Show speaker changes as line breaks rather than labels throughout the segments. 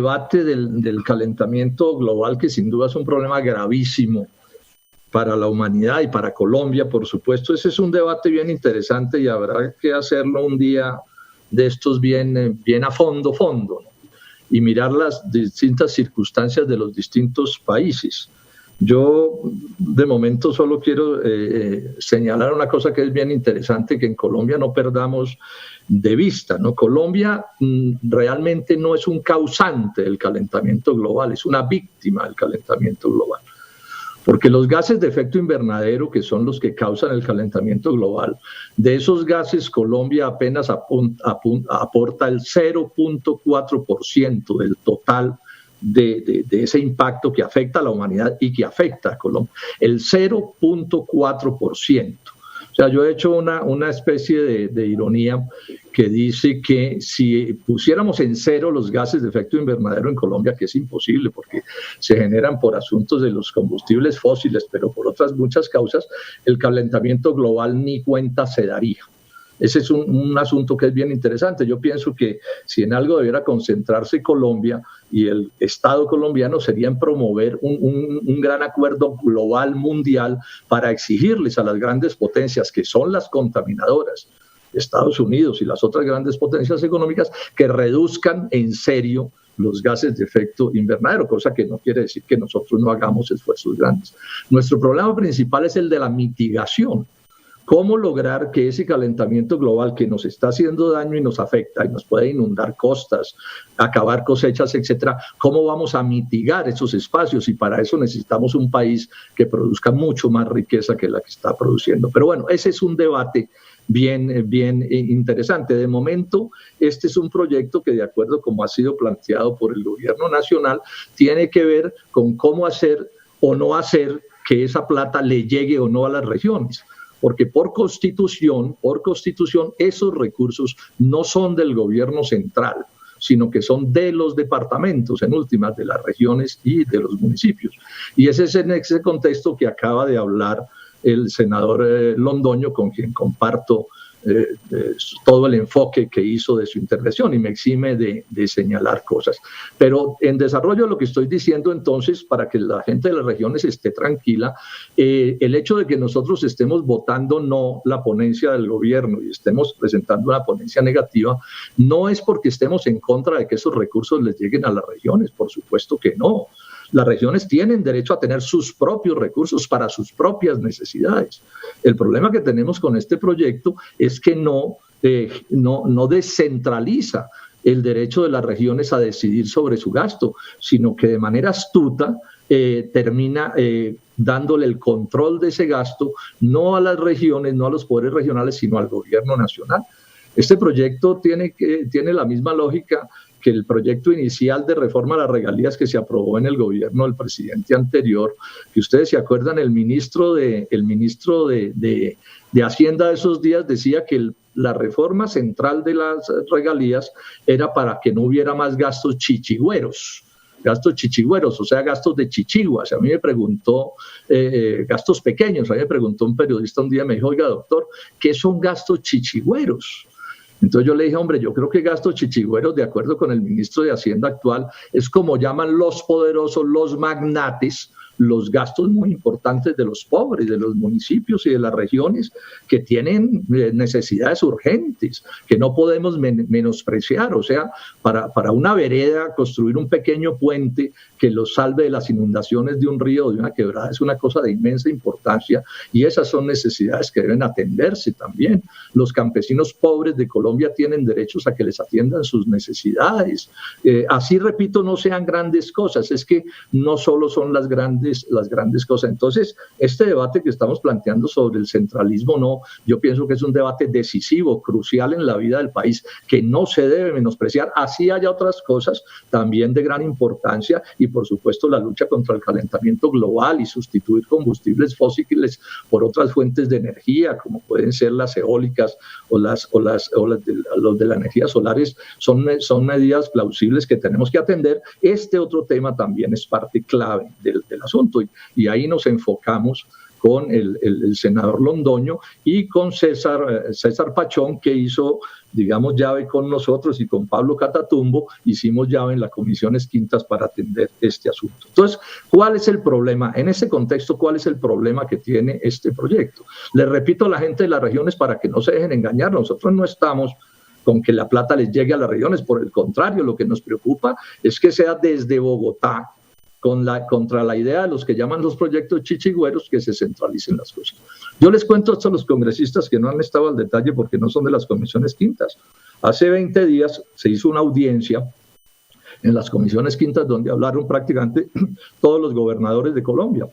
debate del calentamiento global, que sin duda es un problema gravísimo para la humanidad y para Colombia, por supuesto, ese es un debate bien interesante y habrá que hacerlo un día de estos bien a fondo, ¿no? Y mirar las distintas circunstancias de los distintos países. Yo de momento solo quiero señalar una cosa que es bien interesante, que en Colombia no perdamos de vista, ¿no? Colombia realmente no es un causante del calentamiento global, es una víctima del calentamiento global. Porque los gases de efecto invernadero, que son los que causan el calentamiento global, de esos gases Colombia apenas aporta el 0.4% del total de ese impacto que afecta a la humanidad y que afecta a Colombia, el 0.4%. O sea, yo he hecho una especie de ironía que dice que si pusiéramos en cero los gases de efecto invernadero en Colombia, que es imposible porque se generan por asuntos de los combustibles fósiles, pero por otras muchas causas, el calentamiento global ni cuenta se daría. Ese es un asunto que es bien interesante. Yo pienso que si en algo debiera concentrarse Colombia y el Estado colombiano sería en promover un gran acuerdo global mundial para exigirles a las grandes potencias, que son las contaminadoras, Estados Unidos y las otras grandes potencias económicas, que reduzcan en serio los gases de efecto invernadero, cosa que no quiere decir que nosotros no hagamos esfuerzos grandes. Nuestro problema principal es el de la mitigación. ¿Cómo lograr que ese calentamiento global que nos está haciendo daño y nos afecta y nos puede inundar costas, acabar cosechas, etcétera, cómo vamos a mitigar esos espacios? Y para eso necesitamos un país que produzca mucho más riqueza que la que está produciendo. Pero bueno, ese es un debate bien interesante. De momento, este es un proyecto que, de acuerdo como ha sido planteado por el gobierno nacional, tiene que ver con cómo hacer o no hacer que esa plata le llegue o no a las regiones. Porque por constitución, esos recursos no son del gobierno central, sino que son de los departamentos, en últimas, de las regiones y de los municipios. Y ese es en ese contexto que acaba de hablar el senador Londoño, con quien comparto todo el enfoque que hizo de su intervención y me exime de señalar cosas. Pero en desarrollo de lo que estoy diciendo, entonces, para que la gente de las regiones esté tranquila, el hecho de que nosotros estemos votando no la ponencia del gobierno y estemos presentando una ponencia negativa, no es porque estemos en contra de que esos recursos les lleguen a las regiones, por supuesto que no. Las regiones tienen derecho a tener sus propios recursos para sus propias necesidades. El problema que tenemos con este proyecto es que no descentraliza el derecho de las regiones a decidir sobre su gasto, sino que de manera astuta termina dándole el control de ese gasto no a las regiones, no a los poderes regionales, sino al gobierno nacional. Este proyecto tiene la misma lógica que el proyecto inicial de reforma a las regalías que se aprobó en el gobierno del presidente anterior, que ustedes se acuerdan, el ministro de Hacienda de esos días decía que la reforma central de las regalías era para que no hubiera más gastos chichigüeros, o sea, gastos de chichiguas. A mí me preguntó, gastos pequeños, a mí me preguntó un periodista un día, me dijo, oiga, doctor, ¿qué son gastos chichigüeros? Entonces yo le dije, hombre, yo creo que gastos chichigüeros, de acuerdo con el ministro de Hacienda actual, es como llaman los poderosos, los magnates, los gastos muy importantes de los pobres, de los municipios y de las regiones que tienen necesidades urgentes, que no podemos menospreciar. O sea, para una vereda, construir un pequeño puente que los salve de las inundaciones de un río o de una quebrada es una cosa de inmensa importancia, y esas son necesidades que deben atenderse también. Los campesinos pobres de Colombia tienen derechos a que les atiendan sus necesidades. Así, repito, no sean grandes cosas, es que no solo son las grandes cosas. Entonces, este debate que estamos planteando sobre el centralismo, no, yo pienso que es un debate decisivo, crucial en la vida del país, que no se debe menospreciar. Así haya otras cosas también de gran importancia, y por supuesto la lucha contra el calentamiento global y sustituir combustibles fósiles por otras fuentes de energía, como pueden ser las eólicas o los de la energía solares, son medidas plausibles que tenemos que atender. Este otro tema también es parte clave del asunto, y ahí nos enfocamos con el senador Londoño y con César Pachón, que hizo, digamos, llave con nosotros, y con Pablo Catatumbo hicimos llave en las comisiones quintas para atender este asunto. Entonces, ¿cuál es el problema? En ese contexto, ¿cuál es el problema que tiene este proyecto? Les repito a la gente de las regiones para que no se dejen engañar, nosotros no estamos con que la plata les llegue a las regiones, por el contrario, lo que nos preocupa es que sea desde Bogotá, contra la idea de los que llaman los proyectos chichigüeros, que se centralicen las cosas. Yo les cuento esto a los congresistas que no han estado al detalle porque no son de las comisiones quintas. Hace 20 días se hizo una audiencia en las comisiones quintas donde hablaron prácticamente todos los gobernadores de Colombia.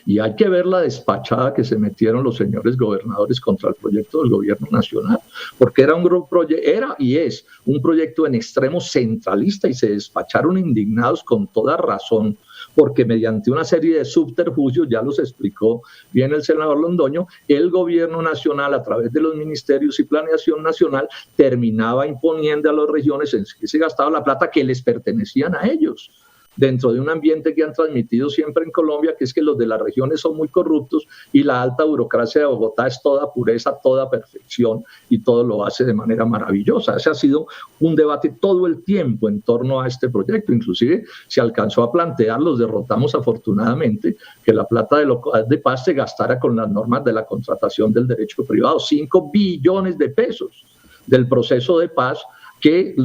Y hay que ver la despachada que se metieron los señores gobernadores contra el proyecto del gobierno nacional, porque era y es un proyecto en extremo centralista, y se despacharon indignados con toda razón, porque mediante una serie de subterfugios, ya los explicó bien el senador Londoño, el gobierno nacional, a través de los ministerios y planeación nacional, terminaba imponiendo a las regiones en que se gastaba la plata que les pertenecían a ellos, dentro de un ambiente que han transmitido siempre en Colombia, que es que los de las regiones son muy corruptos y la alta burocracia de Bogotá es toda pureza, toda perfección, y todo lo hace de manera maravillosa. Ese ha sido un debate todo el tiempo en torno a este proyecto. Inclusive se alcanzó a plantear, los derrotamos afortunadamente, que la plata de paz se gastara con las normas de la contratación del derecho privado, 5 billones de pesos del proceso de paz, que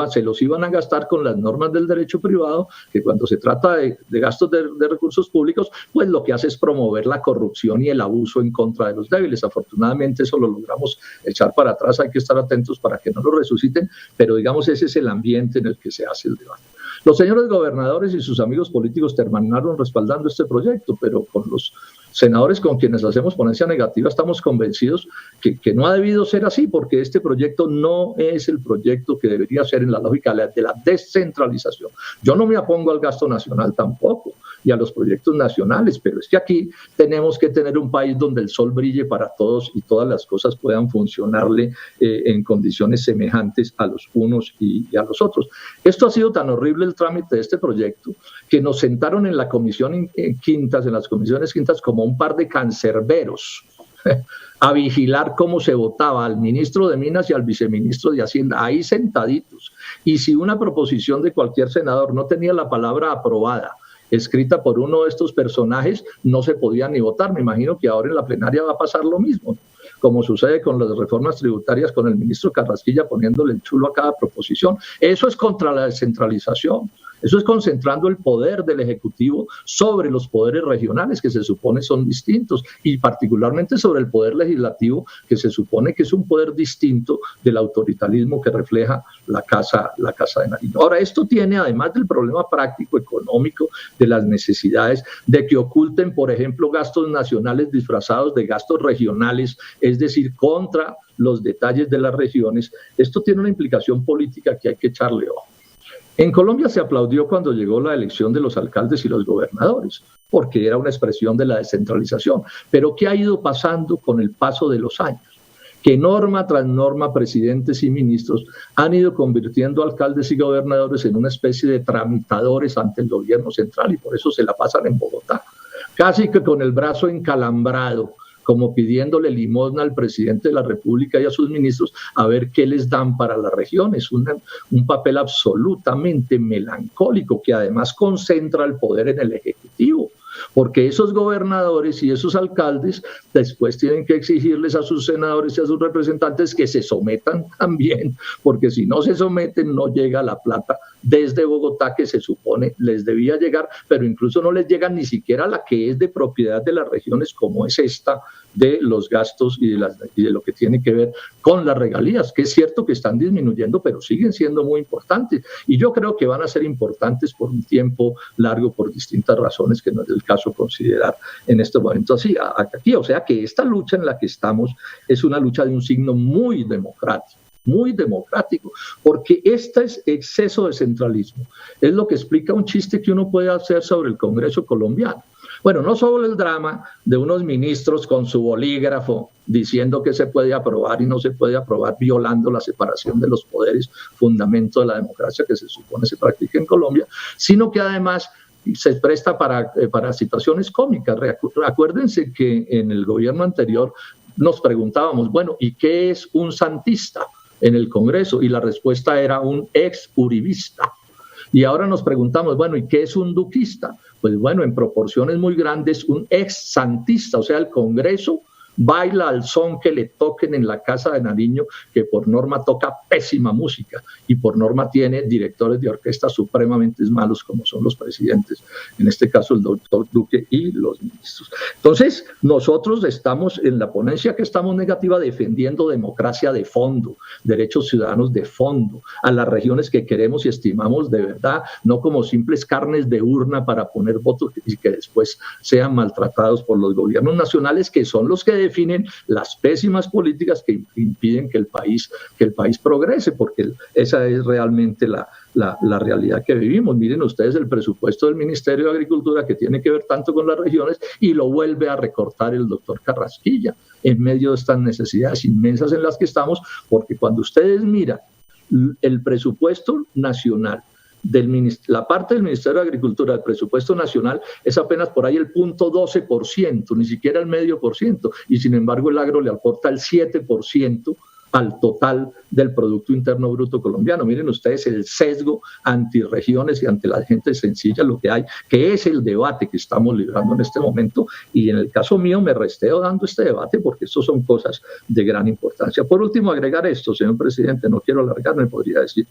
se los iban a gastar con las normas del derecho privado, que cuando se trata de gastos de recursos públicos, pues lo que hace es promover la corrupción y el abuso en contra de los débiles. Afortunadamente eso lo logramos echar para atrás, hay que estar atentos para que no lo resuciten, pero digamos ese es el ambiente en el que se hace el debate. Los señores gobernadores y sus amigos políticos terminaron respaldando este proyecto, pero con los senadores con quienes hacemos ponencia negativa estamos convencidos que no ha debido ser así, porque este proyecto no es el proyecto que debería ser en la lógica de la descentralización. Yo no me opongo al gasto nacional tampoco y a los proyectos nacionales, pero es que aquí tenemos que tener un país donde el sol brille para todos y todas las cosas puedan funcionarle en condiciones semejantes a los unos y a los otros. Esto ha sido tan horrible el trámite de este proyecto que nos sentaron en la comisión quintas, en las comisiones quintas, como un par de cancerberos a vigilar cómo se votaba al ministro de Minas y al viceministro de Hacienda, ahí sentaditos. Y si una proposición de cualquier senador no tenía la palabra aprobada escrita por uno de estos personajes, no se podía ni votar. Me imagino que ahora en la plenaria va a pasar lo mismo, como sucede con las reformas tributarias, con el ministro Carrasquilla poniéndole el chulo a cada proposición. Eso es contra la descentralización. Eso es concentrando el poder del Ejecutivo sobre los poderes regionales, que se supone son distintos, y particularmente sobre el poder legislativo, que se supone que es un poder distinto del autoritarismo que refleja la Casa de Nariño. Ahora, esto tiene, además del problema práctico, económico, de las necesidades de que oculten, por ejemplo, gastos nacionales disfrazados de gastos regionales, es decir, contra los detalles de las regiones. Esto tiene una implicación política que hay que echarle ojo. En Colombia se aplaudió cuando llegó la elección de los alcaldes y los gobernadores, porque era una expresión de la descentralización. Pero ¿qué ha ido pasando con el paso de los años? Que norma tras norma, presidentes y ministros han ido convirtiendo alcaldes y gobernadores en una especie de tramitadores ante el gobierno central, y por eso se la pasan en Bogotá, casi que con el brazo encalambrado, como pidiéndole limosna al presidente de la República y a sus ministros a ver qué les dan para la región. Es un papel absolutamente melancólico, que además concentra el poder en el Ejecutivo, porque esos gobernadores y esos alcaldes después tienen que exigirles a sus senadores y a sus representantes que se sometan también, porque si no se someten no llega la plata desde Bogotá que se supone les debía llegar, pero incluso no les llega ni siquiera la que es de propiedad de las regiones, como es esta de los gastos y de lo que tiene que ver con las regalías, que es cierto que están disminuyendo, pero siguen siendo muy importantes, y yo creo que van a ser importantes por un tiempo largo por distintas razones que no es el caso considerar en este momento así aquí. O sea que esta lucha en la que estamos es una lucha de un signo muy democrático, porque este es exceso de centralismo. Es lo que explica un chiste que uno puede hacer sobre el Congreso colombiano. Bueno, no solo el drama de unos ministros con su bolígrafo diciendo que se puede aprobar y no se puede aprobar, violando la separación de los poderes, fundamento de la democracia que se supone se practica en Colombia, sino que además se presta para situaciones cómicas. Acuérdense que en el gobierno anterior nos preguntábamos, bueno, ¿y qué es un santista en el Congreso? Y la respuesta era un ex uribista. Y ahora nos preguntamos, bueno, ¿y qué es un duquista? Pues bueno, en proporciones muy grandes, un ex santista, o sea, el Congreso baila al son que le toquen en la Casa de Nariño, que por norma toca pésima música y por norma tiene directores de orquesta supremamente malos, como son los presidentes, en este caso el doctor Duque y los ministros. Entonces, nosotros estamos en la ponencia que estamos negativa defendiendo democracia de fondo, derechos ciudadanos de fondo, a las regiones que queremos y estimamos de verdad, no como simples carnes de urna para poner votos y que después sean maltratados por los gobiernos nacionales, que son los que definen las pésimas políticas que impiden que el país progrese, porque esa es realmente la realidad que vivimos. Miren ustedes el presupuesto del Ministerio de Agricultura, que tiene que ver tanto con las regiones, y lo vuelve a recortar el doctor Carrasquilla en medio de estas necesidades inmensas en las que estamos, porque cuando ustedes miran el presupuesto nacional, la parte del Ministerio de Agricultura del presupuesto nacional es apenas por ahí el 0.12%, ni siquiera el 0.5%, y sin embargo el agro le aporta el 7% al total del Producto Interno Bruto colombiano. Miren ustedes el sesgo antirregiones y ante la gente sencilla lo que hay, que es el debate que estamos librando en este momento, y en el caso mío me resteo dando este debate porque esto son cosas de gran importancia. Por último, agregar esto, señor presidente, no quiero alargarme, podría decir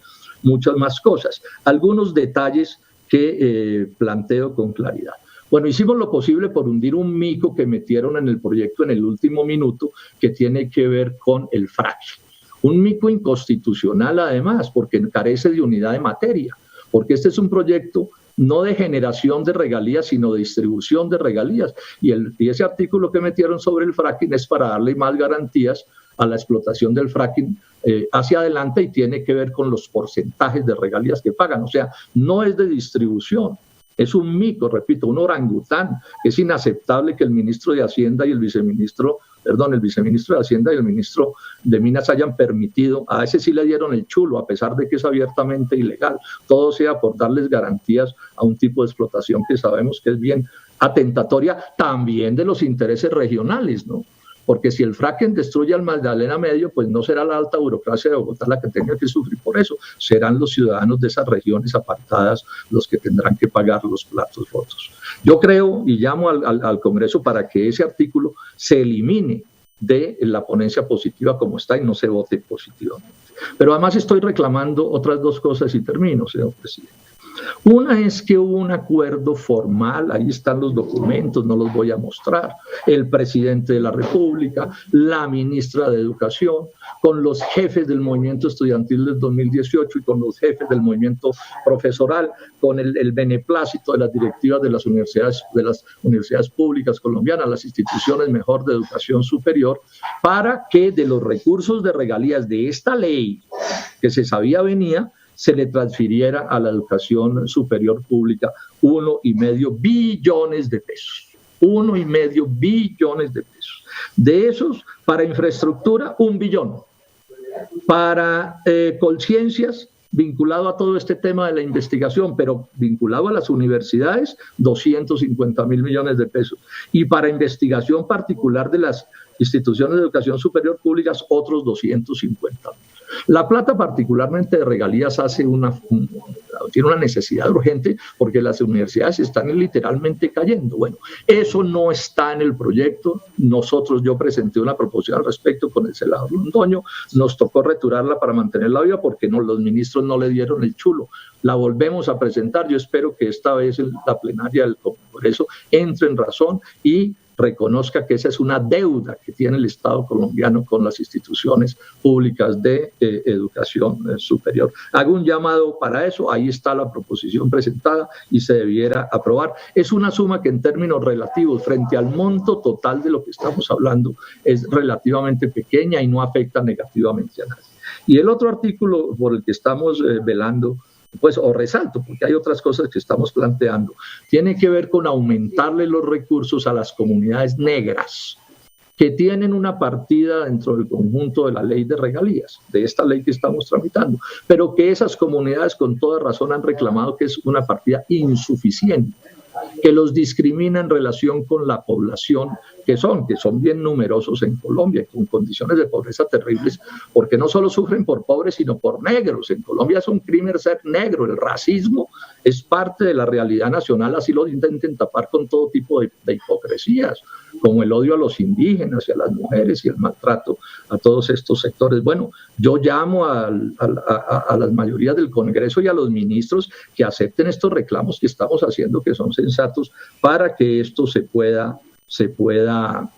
muchas más cosas. Algunos detalles que planteo con claridad. Bueno, hicimos lo posible por hundir un mico que metieron en el proyecto en el último minuto, que tiene que ver con el fracking. Un mico inconstitucional además, porque carece de unidad de materia, porque este es un proyecto no de generación de regalías, sino de distribución de regalías. Y ese artículo que metieron sobre el fracking es para darle más garantías a la explotación del fracking hacia adelante, y tiene que ver con los porcentajes de regalías que pagan. O sea, no es de distribución. Es un mico, repito, un orangután. Es inaceptable que el ministro de Hacienda y el viceministro de Hacienda y el ministro de Minas hayan permitido, a ese sí le dieron el chulo, a pesar de que es abiertamente ilegal. Todo sea por darles garantías a un tipo de explotación que sabemos que es bien atentatoria también de los intereses regionales, ¿no? Porque si el fracking destruye al Magdalena Medio, pues no será la alta burocracia de Bogotá la que tenga que sufrir por eso, serán los ciudadanos de esas regiones apartadas los que tendrán que pagar los platos rotos. Yo creo y llamo al Congreso para que ese artículo se elimine de la ponencia positiva como está y no se vote positivamente. Pero además estoy reclamando otras dos cosas y termino, señor presidente. Una es que hubo un acuerdo formal, ahí están los documentos, no los voy a mostrar, el presidente de la República, la ministra de Educación, con los jefes del movimiento estudiantil del 2018 y con los jefes del movimiento profesoral, con el beneplácito de las directivas de las universidades públicas colombianas, las instituciones mejor de educación superior, para que de los recursos de regalías de esta ley que se sabía venía, se le transfiriera a la educación superior pública 1,5 billones de pesos. 1,5 billones de pesos. De esos, para infraestructura, 1 billón. Para conciencias, vinculado a todo este tema de la investigación, pero vinculado a las universidades, 250.000 millones de pesos. Y para investigación particular de las instituciones de educación superior públicas, otros 250.000. La plata, particularmente de regalías, tiene una necesidad urgente porque las universidades están literalmente cayendo. Bueno, eso no está en el proyecto. Yo presenté una proposición al respecto con el senador Londoño, nos tocó retirarla para mantenerla viva porque los ministros no le dieron el chulo. La volvemos a presentar. Yo espero que esta vez la plenaria del Congreso entre en razón y reconozca que esa es una deuda que tiene el Estado colombiano con las instituciones públicas de educación superior. Hago un llamado para eso, ahí está la proposición presentada y se debiera aprobar. Es una suma que en términos relativos, frente al monto total de lo que estamos hablando, es relativamente pequeña y no afecta negativamente a nadie. Y el otro artículo por el que estamos velando, pues, o resalto, porque hay otras cosas que estamos planteando, tiene que ver con aumentarle los recursos a las comunidades negras. que tienen una partida dentro del conjunto de la ley de regalías, de esta ley que estamos tramitando, pero que esas comunidades con toda razón han reclamado que es una partida insuficiente, que los discrimina en relación con la población que son bien numerosos en Colombia, con condiciones de pobreza terribles, porque no solo sufren por pobres, sino por negros. En Colombia es un crimen ser negro, el racismo es parte de la realidad nacional, así lo intenten tapar con todo tipo de hipocresías, como el odio a los indígenas y a las mujeres y el maltrato a todos estos sectores. Bueno, yo llamo a las mayorías del Congreso y a los ministros que acepten estos reclamos que estamos haciendo, que son sensatos, para que esto se pueda,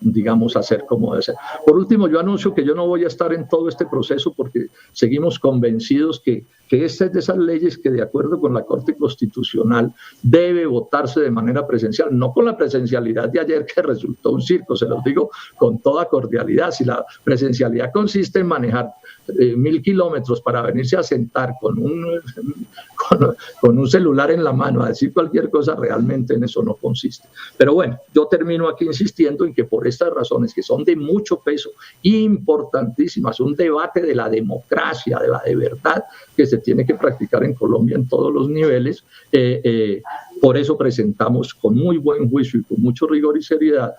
digamos, hacer como debe ser. Por último, yo anuncio que yo no voy a estar en todo este proceso porque seguimos convencidos que esta es de esas leyes que, de acuerdo con la Corte Constitucional, debe votarse de manera presencial, no con la presencialidad de ayer que resultó un circo, se los digo con toda cordialidad. Si la presencialidad consiste en manejar 1000 kilómetros para venirse a sentar con un celular en la mano a decir cualquier cosa, realmente en eso no consiste. Pero bueno, yo termino aquí insistiendo en que por estas razones, que son de mucho peso, importantísimas, un debate de la democracia, de la de verdad, que se tiene que practicar en Colombia en todos los niveles, por eso presentamos con muy buen juicio y con mucho rigor y seriedad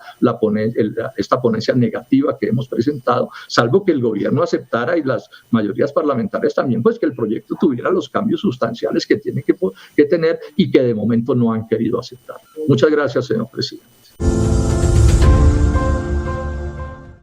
esta ponencia negativa que hemos presentado, salvo que el gobierno aceptara y las mayorías parlamentarias también, pues que el proyecto tuviera los cambios sustanciales que tiene que tener y que de momento no han querido aceptar. Muchas gracias, señor presidente.